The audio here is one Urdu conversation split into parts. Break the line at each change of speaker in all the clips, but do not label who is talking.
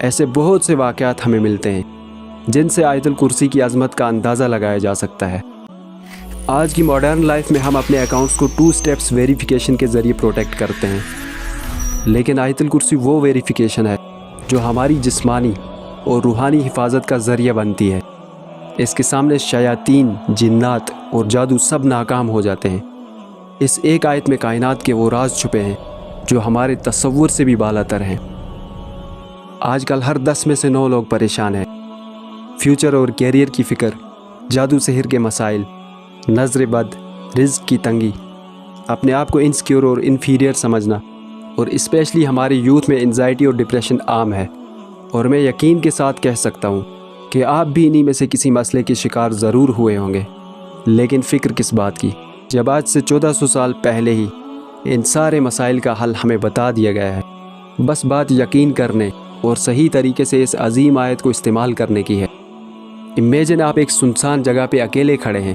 ایسے بہت سے واقعات ہمیں ملتے ہیں جن سے آیت الکرسی کی عظمت کا اندازہ لگایا جا سکتا ہے۔ آج کی ماڈرن لائف میں ہم اپنے اکاؤنٹس کو 2 اسٹیپس ویریفیکیشن کے ذریعے پروٹیکٹ کرتے ہیں، لیکن آیت الکرسی وہ ویریفیکیشن ہے جو ہماری جسمانی اور روحانی حفاظت کا ذریعہ بنتی ہے۔ اس کے سامنے شیاطین، جنات اور جادو سب ناکام ہو جاتے ہیں۔ اس ایک آیت میں کائنات کے وہ راز چھپے ہیں جو ہمارے تصور سے بھی بالا تر ہیں۔ آج کل ہر 10 میں سے 9 لوگ پریشان ہیں۔ فیوچر اور کیریئر کی فکر، جادو سحر کے مسائل، نظر بد، رزق کی تنگی، اپنے آپ کو انسیکیور اور انفیریئر سمجھنا، اور اسپیشلی ہمارے یوتھ میں انزائٹی اور ڈپریشن عام ہے۔ اور میں یقین کے ساتھ کہہ سکتا ہوں کہ آپ بھی انہی میں سے کسی مسئلے کے شکار ضرور ہوئے ہوں گے۔ لیکن فکر کس بات کی جب آج سے 1400 سال پہلے ہی ان سارے مسائل کا حل ہمیں بتا دیا گیا ہے۔ بس بات یقین کرنے اور صحیح طریقے سے اس عظیم آیت کو استعمال کرنے کی ہے۔ امیجن آپ ایک سنسان جگہ پہ اکیلے کھڑے ہیں،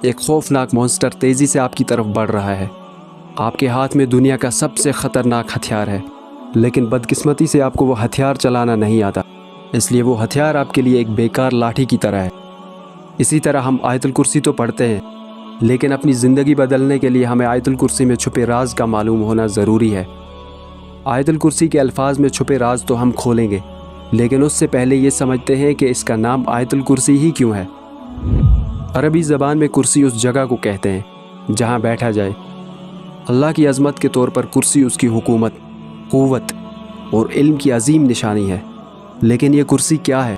ایک خوفناک مونسٹر تیزی سے آپ کی طرف بڑھ رہا ہے، آپ کے ہاتھ میں دنیا کا سب سے خطرناک ہتھیار ہے، لیکن بدقسمتی سے آپ کو وہ ہتھیار چلانا نہیں آتا، اس لیے وہ ہتھیار آپ کے لیے ایک بیکار لاٹھی کی طرح ہے۔ اسی طرح ہم آیت الکرسی تو پڑھتے ہیں، لیکن اپنی زندگی بدلنے کے لیے ہمیں آیت الکرسی میں چھپے راز کا معلوم ہونا ضروری ہے۔ آیت الکرسی کے الفاظ میں چھپے راز تو ہم کھولیں گے، لیکن اس سے پہلے یہ سمجھتے ہیں کہ اس کا نام آیت الکرسی ہی کیوں ہے۔ عربی زبان میں کرسی اس جگہ کو کہتے ہیں جہاں بیٹھا جائے۔ اللہ کی عظمت کے طور پر کرسی اس کی حکومت، قوت اور علم کی عظیم نشانی ہے۔ لیکن یہ کرسی کیا ہے؟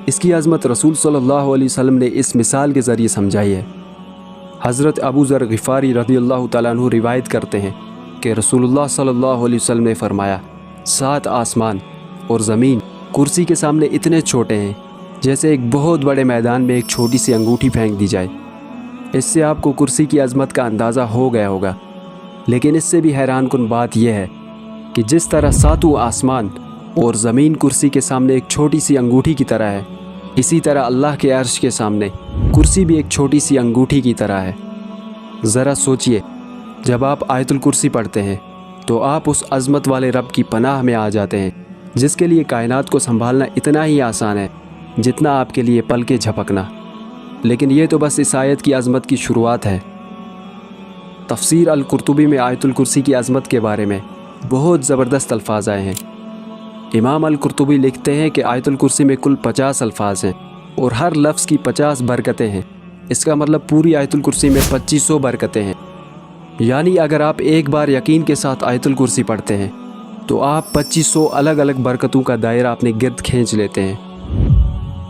اس کی عظمت رسول صلی اللہ علیہ وسلم نے اس مثال کے ذریعے سمجھائی ہے۔ حضرت ابو ذر غفاری رضی اللہ تعالیٰ عنہ روایت کرتے ہیں کہ رسول اللہ صلی اللہ علیہ وسلم نے فرمایا، 7 آسمان اور زمین کرسی کے سامنے اتنے چھوٹے ہیں جیسے ایک بہت بڑے میدان میں ایک چھوٹی سی انگوٹھی پھینک دی جائے۔ اس سے آپ کو کرسی کی عظمت کا اندازہ ہو گیا ہوگا، لیکن اس سے بھی حیران کن بات یہ ہے کہ جس طرح 7 آسمان اور زمین کرسی کے سامنے ایک چھوٹی سی انگوٹھی کی طرح ہے، اسی طرح اللہ کے عرش کے سامنے کرسی بھی ایک چھوٹی سی انگوٹھی کی طرح ہے۔ ذرا سوچئے، جب آپ آیت الکرسی پڑھتے ہیں تو آپ اس عظمت والے رب کی پناہ میں آ جاتے ہیں جس کے لیے کائنات کو سنبھالنا اتنا ہی آسان ہے جتنا آپ کے لیے پل کے جھپکنا۔ لیکن یہ تو بس اس آیت کی عظمت کی شروعات ہے۔ تفسیر القرطبی میں آیت الکرسی کی عظمت کے بارے میں بہت زبردست الفاظ آئے ہیں۔ امام القرطبی لکھتے ہیں کہ آیت الکرسی میں کل 50 الفاظ ہیں اور ہر لفظ کی 50 برکتیں ہیں۔ اس کا مطلب پوری آیت الکرسی میں 2500 برکتیں ہیں۔ یعنی اگر آپ ایک بار یقین کے ساتھ آیت الکرسی پڑھتے ہیں تو آپ 2500 الگ الگ برکتوں کا دائرہ اپنے گرد کھینچ لیتے ہیں۔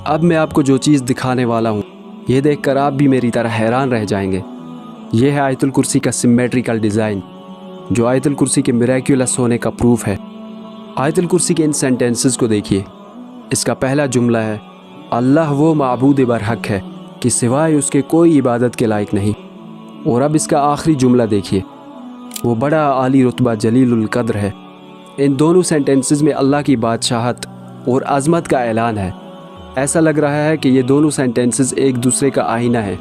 اب میں آپ کو جو چیز دکھانے والا ہوں، یہ دیکھ کر آپ بھی میری طرح حیران رہ جائیں گے۔ یہ ہے آیت الکرسی کا سمیٹریکل ڈیزائن، جو آیت الکرسی کے میریکولس ہونے کا پروف ہے۔ آیت الکرسی کے ان سینٹنسز کو دیکھیے۔ اس کا پہلا جملہ ہے، اللہ وہ معبود برحق ہے کہ سوائے اس کے کوئی عبادت کے لائق نہیں۔ اور اب اس کا آخری جملہ دیکھیے، وہ بڑا عالی رتبہ جلیل القدر ہے۔ ان دونوں سینٹنسز میں اللہ کی بادشاہت اور عظمت کا اعلان ہے۔ ایسا لگ رہا ہے کہ یہ دونوں سینٹنسز ایک دوسرے کا آئینہ ہے۔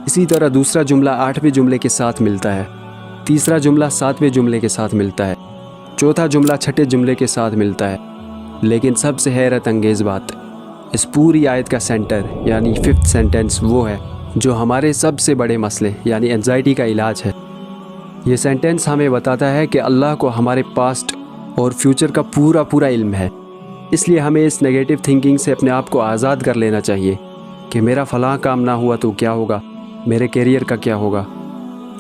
اسی طرح دوسرا جملہ 8ویں جملے کے ساتھ ملتا ہے، تیسرا جملہ 7ویں جملے کے ساتھ ملتا ہے، چوتھا جملہ 6ٹھے جملے کے ساتھ ملتا ہے۔ لیکن سب سے حیرت انگیز بات، اس پوری آیت کا سینٹر یعنی 5th سینٹنس وہ ہے جو ہمارے سب سے بڑے مسئلے یعنی انزائٹی کا علاج ہے۔ یہ سینٹنس ہمیں بتاتا ہے کہ اللہ کو ہمارے پاسٹ اور فیوچر کا پورا علم ہے۔ اس لیے ہمیں اس نیگیٹو تھنکنگ سے اپنے آپ کو آزاد کر لینا چاہیے کہ میرا فلاں کام نہ ہوا تو کیا ہوگا، میرے کیریئر کا کیا ہوگا۔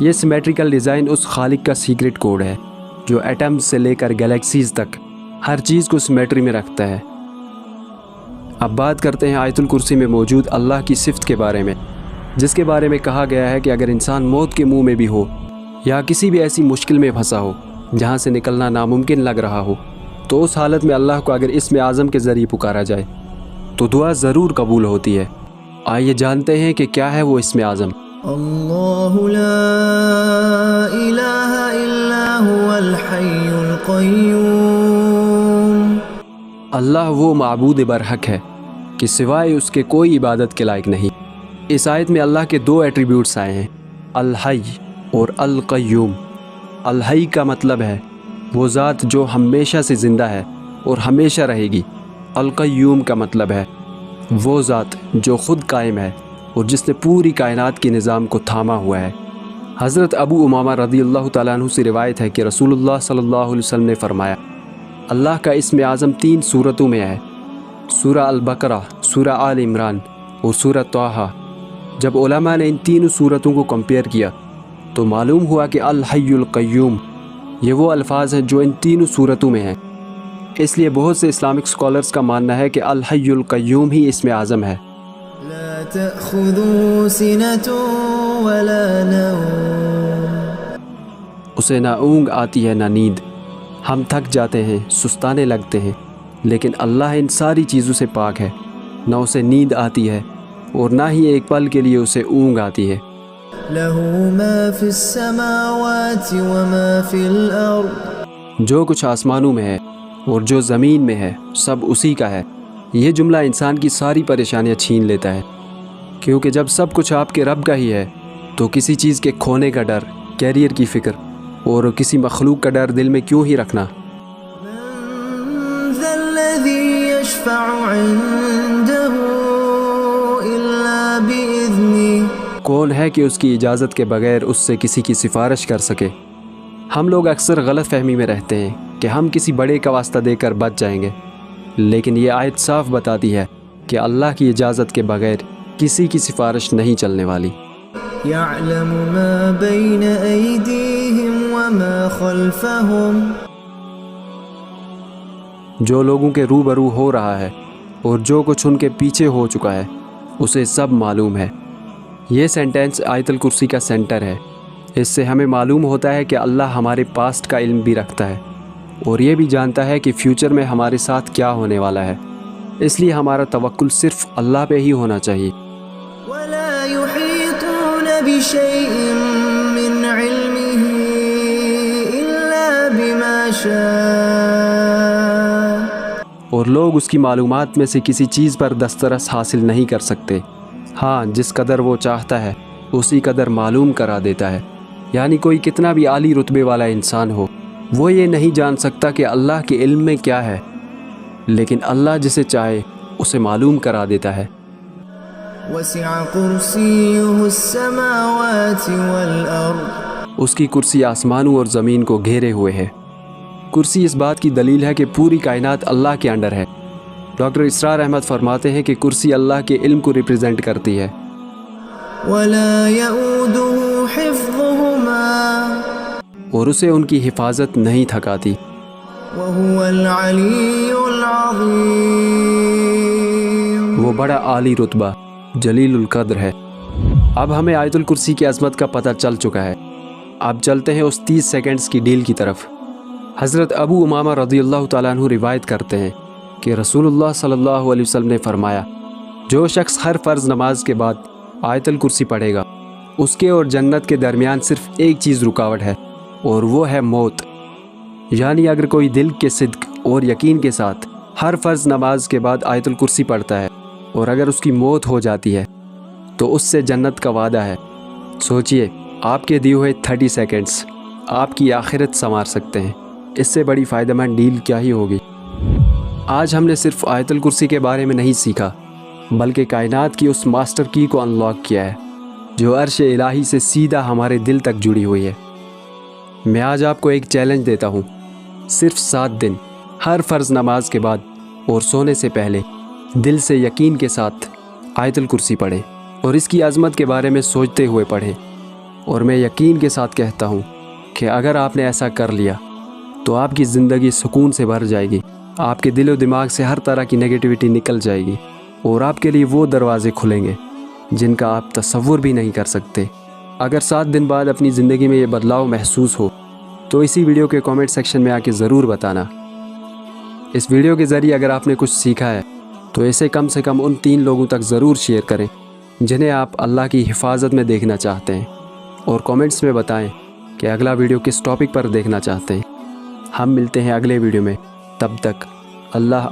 یہ سیمیٹریکل ڈیزائن اس خالق کا سیکرٹ کوڈ ہے جو ایٹمز سے لے کر گلیکسیز تک ہر چیز کو سیمیٹری میں رکھتا ہے۔ اب بات کرتے ہیں آیت الکرسی میں موجود اللہ کی صفت کے بارے میں، جس کے بارے میں کہا گیا ہے کہ اگر انسان موت کے منہ میں بھی ہو یا کسی بھی ایسی مشکل میں پھنسا ہو جہاں سے نکلنا ناممکن لگ رہا ہو، تو اس حالت میں اللہ کو اگر اسم اعظم کے ذریعے پکارا جائے تو دعا ضرور قبول ہوتی ہے۔ آئیے جانتے ہیں کہ کیا ہے وہ اسم اعظم۔
اللہ لا الہ الا هو الحی القیوم۔
اللہ وہ معبود برحق ہے کہ سوائے اس کے کوئی عبادت کے لائق نہیں۔ اس آیت میں اللہ کے 2 ایٹریبیوٹس آئے ہیں، الحی اور القیوم۔ الحی کا مطلب ہے وہ ذات جو ہمیشہ سے زندہ ہے اور ہمیشہ رہے گی، القیوم کا مطلب ہے وہ ذات جو خود قائم ہے اور جس نے پوری کائنات کے نظام کو تھاما ہوا ہے۔ حضرت ابو امامہ رضی اللہ تعالیٰ عنہ سے روایت ہے کہ رسول اللہ صلی اللہ علیہ وسلم نے فرمایا، اللہ کا اسم اعظم 3 صورتوں میں ہے، سورہ البقرہ، سورہ آل عمران اور سورہ طٰہٰ۔ جب علماء نے ان تینوں صورتوں کو کمپیئر کیا تو معلوم ہوا کہ الحی القیوم یہ وہ الفاظ ہیں جو ان تینوں صورتوں میں ہیں۔ اس لیے بہت سے اسلامک اسکالرز کا ماننا ہے کہ الحی القیوم ہی اسم اعظم ہے۔
لا تأخذه سنة ولا نوم،
اسے نہ اونگ آتی ہے نہ نیند، ہم تھک جاتے ہیں، سستانے لگتے ہیں، لیکن اللہ ان ساری چیزوں سے پاک ہے، نہ اسے نیند آتی ہے اور نہ ہی ایک پل کے لیے اسے اونگ آتی ہے۔
له ما في السماوات وما في الأرض،
جو کچھ آسمانوں میں ہے اور جو زمین میں ہے سب اسی کا ہے۔ یہ جملہ انسان کی ساری پریشانیاں چھین لیتا ہے، کیونکہ جب سب کچھ آپ کے رب کا ہی ہے تو کسی چیز کے کھونے کا ڈر، کیریئر کی فکر اور کسی مخلوق کا ڈر دل میں کیوں ہی رکھنا۔
من ذا الذي يشفع عنده إلا بإذنه،
کون ہے کہ اس کی اجازت کے بغیر اس سے کسی کی سفارش کر سکے؟ ہم لوگ اکثر غلط فہمی میں رہتے ہیں کہ ہم کسی بڑے کا واسطہ دے کر بچ جائیں گے، لیکن یہ آیت صاف بتاتی ہے کہ اللہ کی اجازت کے بغیر کسی کی سفارش نہیں چلنے والی۔
يعلم ما بين أيديهم وما خلفهم،
جو لوگوں کے روبرو ہو رہا ہے اور جو کچھ ان کے پیچھے ہو چکا ہے اسے سب معلوم ہے۔ یہ سینٹینس آیت الکرسی کا سینٹر ہے۔ اس سے ہمیں معلوم ہوتا ہے کہ اللہ ہمارے پاسٹ کا علم بھی رکھتا ہے اور یہ بھی جانتا ہے کہ فیوچر میں ہمارے ساتھ کیا ہونے والا ہے، اس لیے ہمارا توکل صرف اللہ پہ ہی ہونا چاہیے۔
ولا يحيطون بشيء من علمه إلا بما شاء،
اور لوگ اس کی معلومات میں سے کسی چیز پر دسترس حاصل نہیں کر سکتے، ہاں جس قدر وہ چاہتا ہے اسی قدر معلوم کرا دیتا ہے۔ یعنی کوئی کتنا بھی عالی رتبے والا انسان ہو، وہ یہ نہیں جان سکتا کہ اللہ کے علم میں کیا ہے، لیکن اللہ جسے چاہے اسے معلوم کرا دیتا ہے۔
وسع كرسيه السماوات والأرض،
اس کی کرسی آسمانوں اور زمین کو گھیرے ہوئے ہے۔ کرسی اس بات کی دلیل ہے کہ پوری کائنات اللہ کے انڈر ہے۔ ڈاکٹر اسرار احمد فرماتے ہیں کہ کرسی اللہ کے علم کو ریپرزینٹ کرتی ہے۔
ولا يؤوده حفظهما،
اور اسے ان کی حفاظت نہیں تھکاتی۔
وهو العلي العظيم،
وہ بڑا عالی رتبہ جلیل القدر ہے۔ اب ہمیں آیت الکرسی کی عظمت کا پتہ چل چکا ہے، اب چلتے ہیں اس 30 سیکنڈز کی ڈیل کی طرف۔ حضرت ابو امامہ رضی اللہ تعالیٰ عنہ روایت کرتے ہیں کہ رسول اللہ صلی اللہ علیہ وسلم نے فرمایا، جو شخص ہر فرض نماز کے بعد آیت الکرسی پڑھے گا اس کے اور جنت کے درمیان صرف ایک چیز رکاوٹ ہے اور وہ ہے موت۔ یعنی اگر کوئی دل کے صدق اور یقین کے ساتھ ہر فرض نماز کے بعد آیت الکرسی پڑھتا ہے اور اگر اس کی موت ہو جاتی ہے تو اس سے جنت کا وعدہ ہے۔ سوچئے، آپ کے دیے ہوئے 30 سیکنڈز آپ کی آخرت سنوار سکتے ہیں، اس سے بڑی فائدہ مند ڈیل کیا ہی ہوگی۔ آج ہم نے صرف آیت الکرسی کے بارے میں نہیں سیکھا، بلکہ کائنات کی اس ماسٹر کی کو انلاک کیا ہے جو عرش الہی سے سیدھا ہمارے دل تک جڑی ہوئی ہے۔ میں آج آپ کو ایک چیلنج دیتا ہوں، صرف 7 دن ہر فرض نماز کے بعد اور سونے سے پہلے دل سے یقین کے ساتھ آیت الکرسی پڑھیں اور اس کی عظمت کے بارے میں سوچتے ہوئے پڑھیں، اور میں یقین کے ساتھ کہتا ہوں کہ اگر آپ نے ایسا کر لیا تو آپ کی زندگی سکون سے بھر جائے گی، آپ کے دل و دماغ سے ہر طرح کی نگیٹیوٹی نکل جائے گی اور آپ کے لیے وہ دروازے کھلیں گے جن کا آپ تصور بھی نہیں کر سکتے۔ اگر 7 دن بعد اپنی زندگی میں یہ بدلاؤ محسوس ہو تو اسی ویڈیو کے کامنٹ سیکشن میں آ کے ضرور بتانا۔ اس ویڈیو کے ذریعے اگر آپ نے کچھ سیکھا ہے تو اسے کم سے کم ان 3 لوگوں تک ضرور شیئر کریں جنہیں آپ اللہ کی حفاظت میں دیکھنا چاہتے ہیں، اور کامنٹس میں بتائیں کہ اگلا ویڈیو کس ٹاپک پر دیکھنا چاہتے ہیں۔ ہم ملتے ہیں اگلے ویڈیو میں، تب تک اللہ